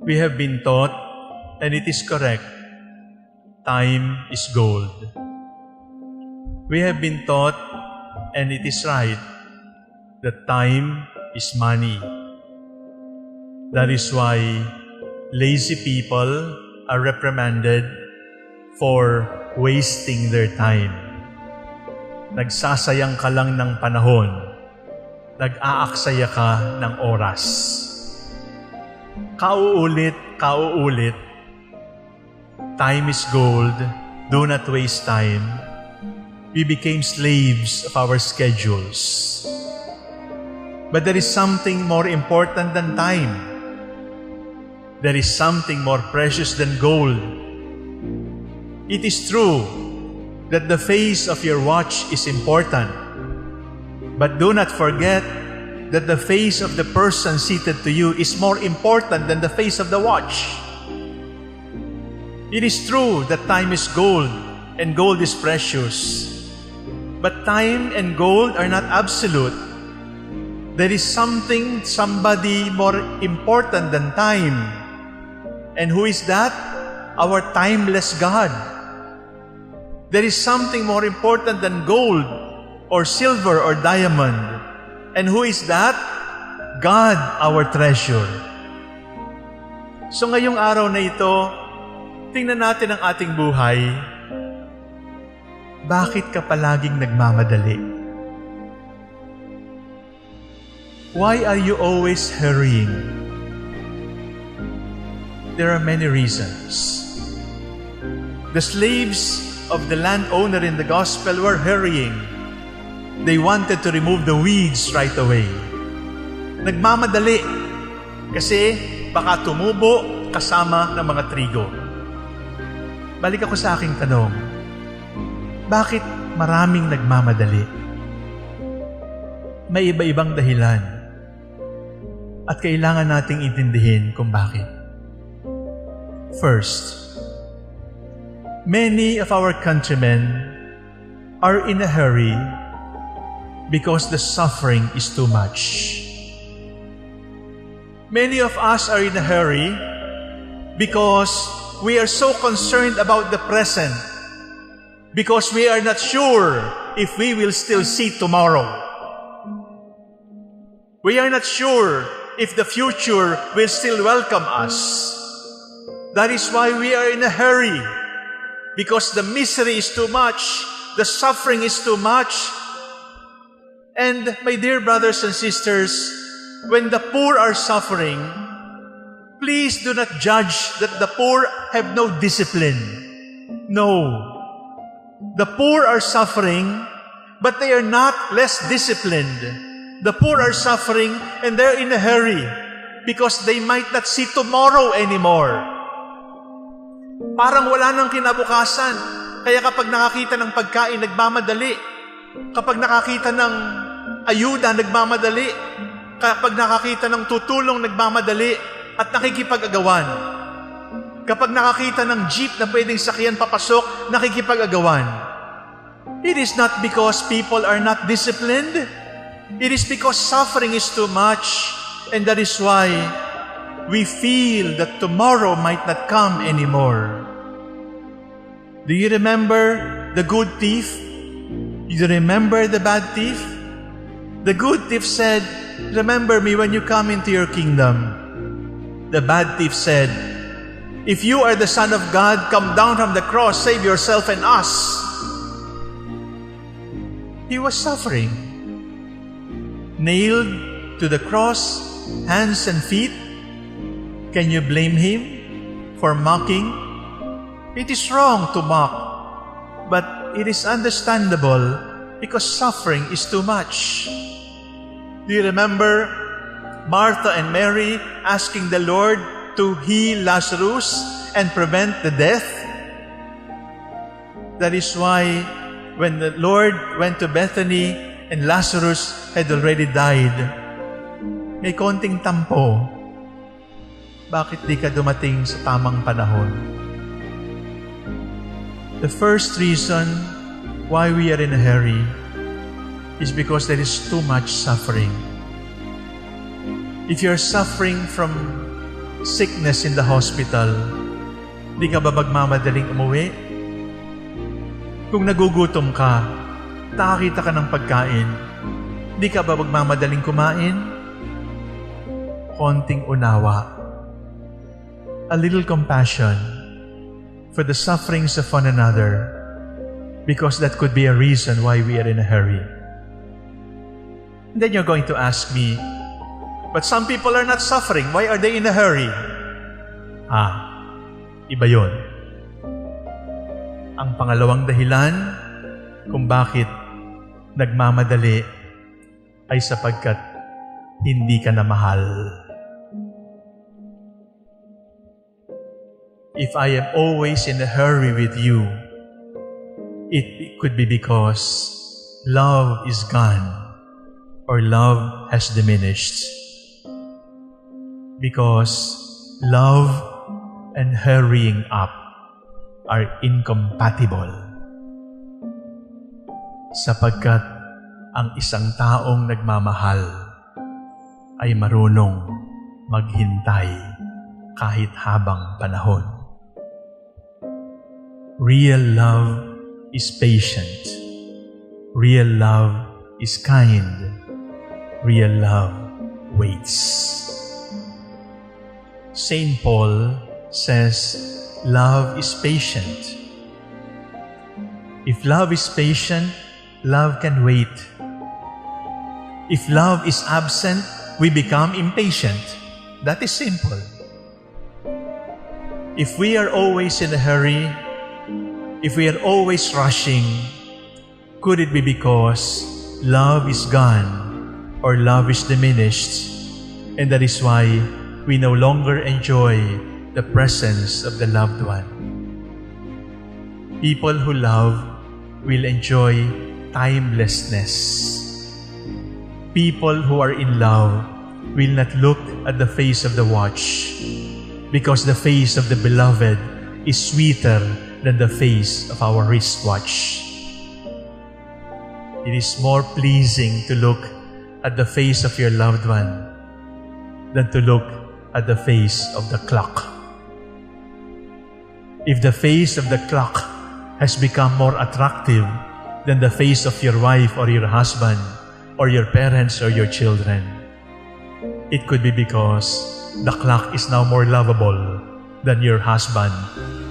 We have been taught, and it is correct, time is gold. We have been taught, and it is right, that time is money. That is why lazy people are reprimanded for wasting their time. Nagsasayang ka lang ng panahon. Nag-aaksaya ka ng oras. Kauulit. Time is gold. Do not waste time. We became slaves of our schedules. But there is something more important than time. There is something more precious than gold. It is true that the face of your watch is important. But do not forget that the face of the person seated to you is more important than the face of the watch. It is true that time is gold and gold is precious. But time and gold are not absolute. There is somebody more important than time. And who is that? Our timeless God. There is something more important than gold or silver or diamond. And who is that? God, our treasure. So ngayong araw na ito, tingnan natin ang ating buhay. Bakit ka palaging nagmamadali? Why are you always hurrying? There are many reasons. The slaves of the landowner in the gospel were hurrying. They wanted to remove the weeds right away. Nagmamadali kasi baka tumubo kasama ng mga trigo. Balik ako sa aking tanong. Bakit maraming nagmamadali? May iba-ibang dahilan. At kailangan nating intindihin kung bakit. First, many of our countrymen are in a hurry because the suffering is too much. Many of us are in a hurry because we are so concerned about the present, because we are not sure if we will still see tomorrow. We are not sure if the future will still welcome us. That is why we are in a hurry, because the misery is too much, the suffering is too much. And my dear brothers and sisters, when the poor are suffering, please do not judge that the poor have no discipline. No. The poor are suffering, but they are not less disciplined. The poor are suffering and they're in a hurry because they might not see tomorrow anymore. Parang wala nang kinabukasan. Kaya kapag nakakita ng pagkain, nagmamadali. Kapag nakakita ng ayuda, nagmamadali. Kapag nakakita ng tutulong, nagmamadali. At nakikipag-agawan. Kapag nakakita ng jeep na pwedeng sakyan papasok, nakikipag-agawan. It is not because people are not disciplined. It is because suffering is too much. And that is why we feel that tomorrow might not come anymore. Do you remember the good thief? Do you remember the bad thief? The good thief said, "Remember me when you come into your kingdom." The bad thief said, "If you are the Son of God, come down from the cross, save yourself and us." He was suffering. Nailed to the cross, hands and feet. Can you blame him for mocking? It is wrong to mock, but it is understandable because suffering is too much. Do you remember Martha and Mary asking the Lord to heal Lazarus and prevent the death? That is why when the Lord went to Bethany and Lazarus had already died, may konting tampo. Bakit di ka dumating sa tamang panahon? The first reason why we are in a hurry is because there is too much suffering. If you are suffering from sickness in the hospital, di ka ba magmamadaling umuwi? Kung nagugutom ka, nakakita ka ng pagkain, di ka ba magmamadaling kumain? Konting unawa, a little compassion for the sufferings of one another, because that could be a reason why we are in a hurry. And then you're going to ask me, but some people are not suffering. Why are they in a hurry? Iba yun. Ang pangalawang dahilan kung bakit nagmamadali ay sapagkat hindi ka na mahal. If I am always in a hurry with you, it could be because love is gone or love has diminished. Because love and hurrying up are incompatible. Sapagkat ang isang taong nagmamahal ay marunong maghintay kahit habang panahon. Real love is patient. Real love is kind. Real love waits. Saint Paul says, love is patient. If love is patient, love can wait. If love is absent, we become impatient. That is simple. If we are always in a hurry, if we are always rushing, could it be because love is gone or love is diminished, and that is why we no longer enjoy the presence of the loved one? People who love will enjoy timelessness. People who are in love will not look at the face of the watch, because the face of the beloved is sweeter than the face of our wristwatch. It is more pleasing to look at the face of your loved one than to look at the face of the clock. If the face of the clock has become more attractive than the face of your wife or your husband or your parents or your children, it could be because the clock is now more lovable than your husband,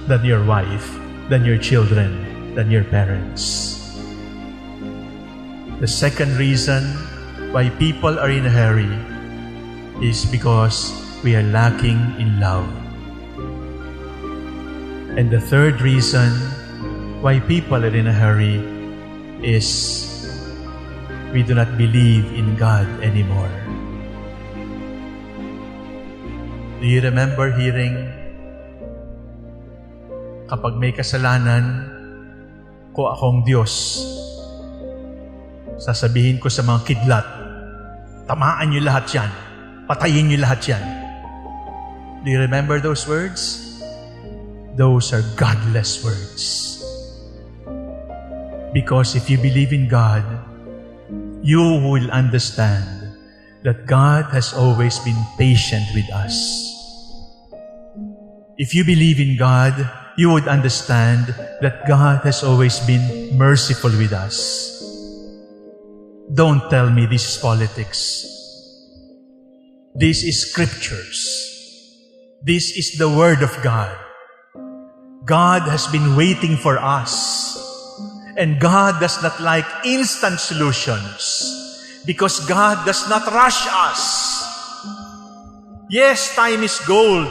than your wife, than your children, than your parents. The second reason why people are in a hurry is because we are lacking in love. And the third reason why people are in a hurry is we do not believe in God anymore. Do you remember hearing, kapag may kasalanan, ko akong Diyos, sasabihin ko sa mga kidlat, tamaan niyo lahat yan, patayin niyo lahat yan. Do you remember those words? Those are godless words. Because if you believe in God, you will understand that God has always been patient with us. If you believe in God, you would understand that God has always been merciful with us. Don't tell me this is politics. This is scriptures. This is the Word of God. God has been waiting for us. And God does not like instant solutions, because God does not rush us. Yes, time is gold,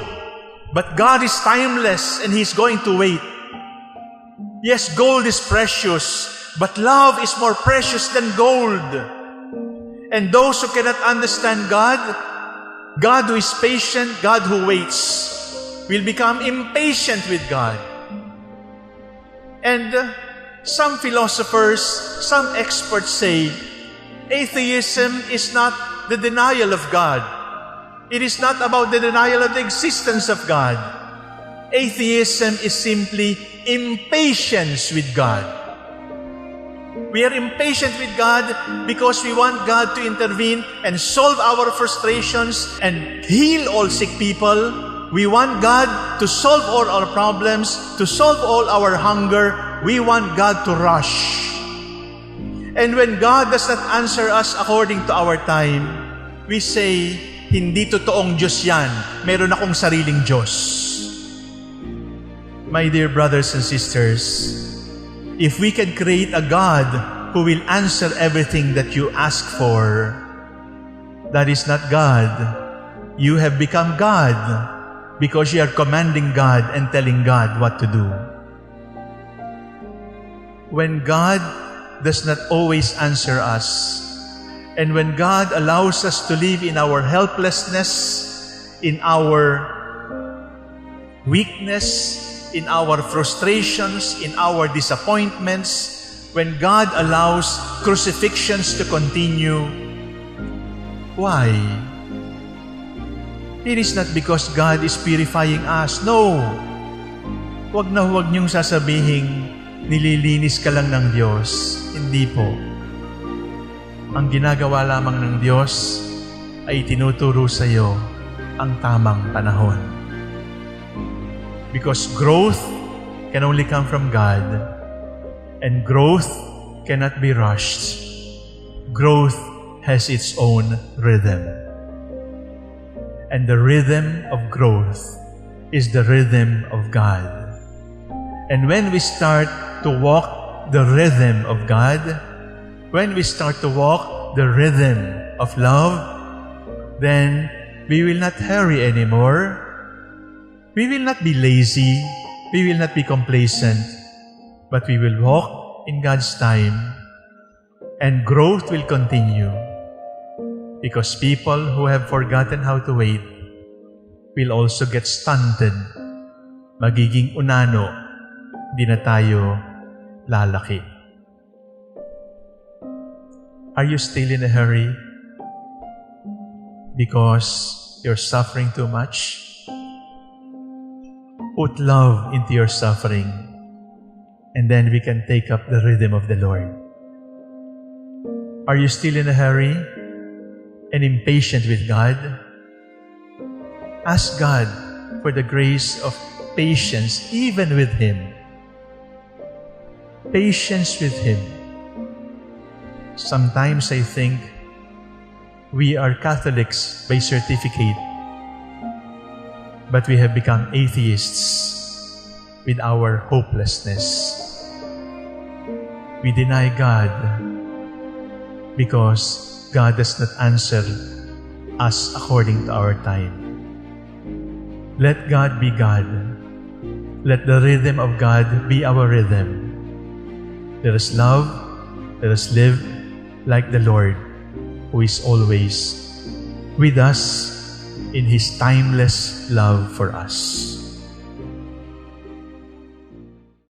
but God is timeless and He's going to wait. Yes, gold is precious, but love is more precious than gold. And those who cannot understand God, God who is patient, God who waits, will become impatient with God. And some philosophers, some experts say, atheism is not the denial of God. It is not about the denial of the existence of God. Atheism is simply impatience with God. We are impatient with God because we want God to intervene and solve our frustrations and heal all sick people. We want God to solve all our problems, to solve all our hunger. We want God to rush. And when God does not answer us according to our time, we say, hindi totoong Diyos yan. Meron akong sariling Diyos. My dear brothers and sisters, if we can create a God who will answer everything that you ask for, that is not God. You have become God because you are commanding God and telling God what to do. When God does not always answer us, and when God allows us to live in our helplessness, in our weakness, in our frustrations, in our disappointments, when God allows crucifixions to continue, why? It is not because God is purifying us. No! Huwag na huwag niyong sasabihin, nililinis ka lang ng Diyos. Hindi po. Ang ginagawa lamang ng Diyos ay tinuturo sa iyo ang tamang panahon. Because growth can only come from God, and growth cannot be rushed. Growth has its own rhythm. And the rhythm of growth is the rhythm of God. And when we start to walk the rhythm of God, when we start to walk the rhythm of love, then we will not hurry anymore. We will not be lazy. We will not be complacent. But we will walk in God's time, and growth will continue. Because people who have forgotten how to wait will also get stunted. Magiging unano, di na tayo lalaki. Are you still in a hurry because you're suffering too much? Put love into your suffering, and then we can take up the rhythm of the Lord. Are you still in a hurry and impatient with God? Ask God for the grace of patience even with Him. Patience with Him. Sometimes I think we are Catholics by certificate, but we have become atheists with our hopelessness. We deny God because God does not answer us according to our time. Let God be God. Let the rhythm of God be our rhythm. Let us love, let us live like the Lord, who is always with us in His timeless love for us.